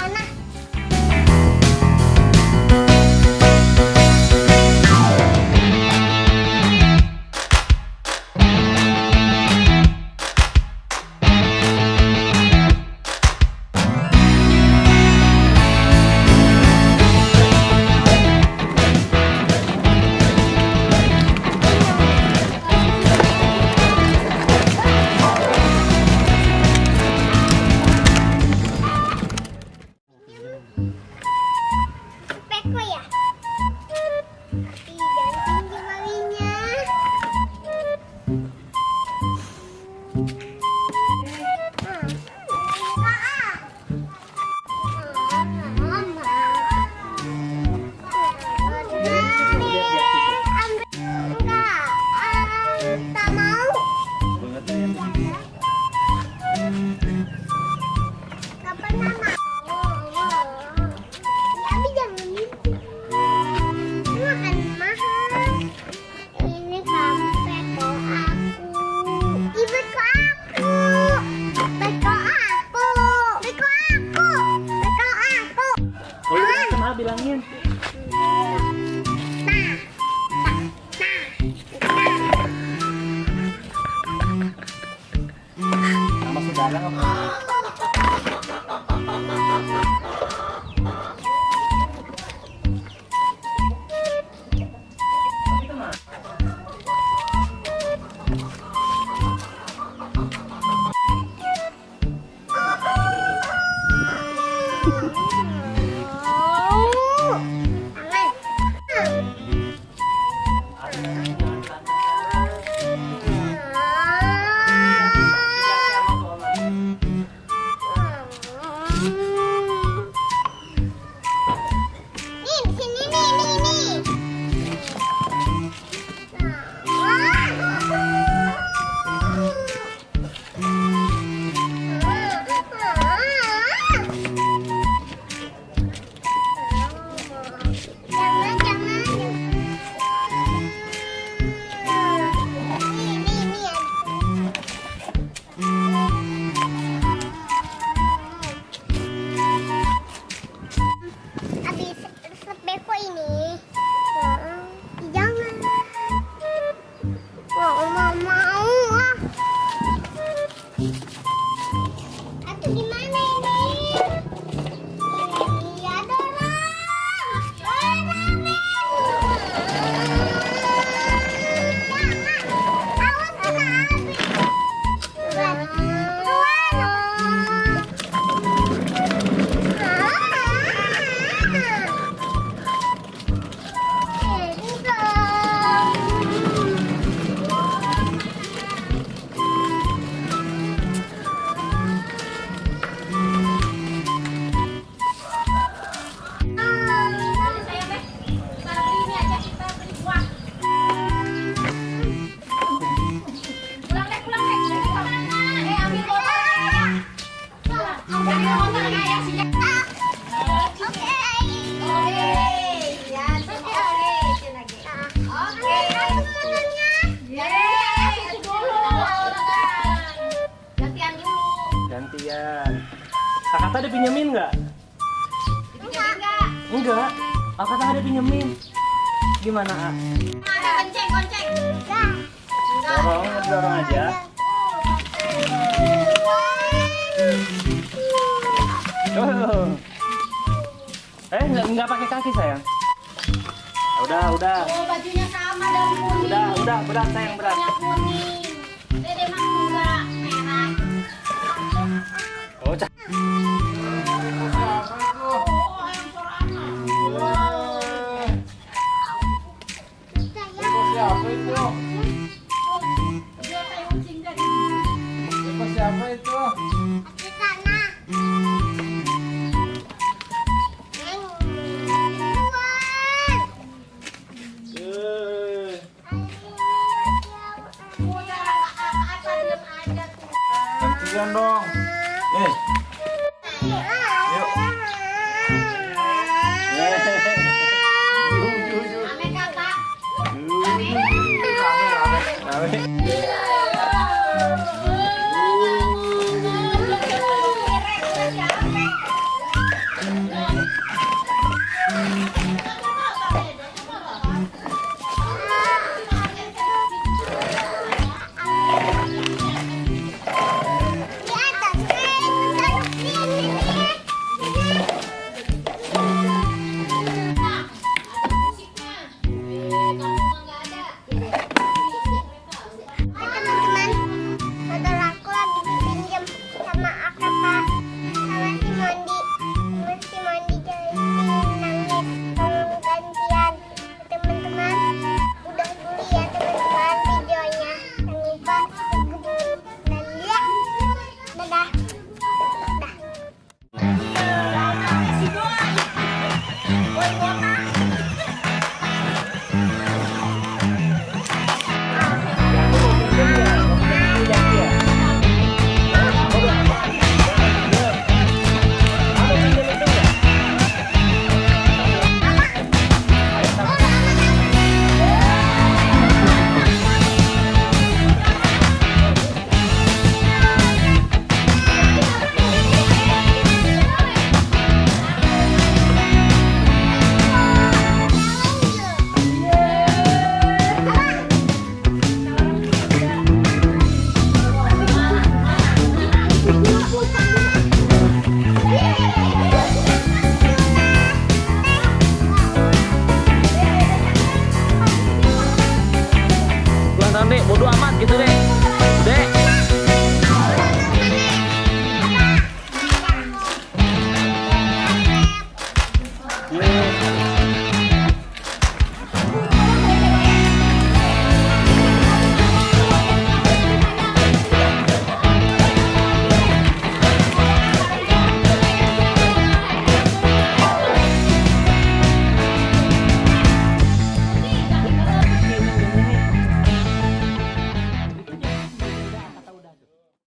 sana. Peko ya? Tapi jangan tinggi marinya. Tak mau. Kapan mama? Tapi jangan gitu. Ini akan mahal. Ini sampai ke aku. Ibu ke aku. Beko aku. Beko aku. Beko aku. Oh iya, kenapa bilangin? Nama saudara apa? Habis resep beko ini, jangan. Mau ah. Atau gimana ini? Iya dorong. Awas kena api. Gantian. Kakak ada pinjemin nggak? Enggak. Kakak ada pinjemin. Gimana, A? Gonceng. Dorong aja. Oh. Nggak pakai kaki sayang. Udah. Oh, bajunya sama dan kuning. Berat sayang, berat. Yang kuning. Dede mah enggak merah. Oh, cak. Siapa itu? Siapa itu? Di sana. Gantian dong.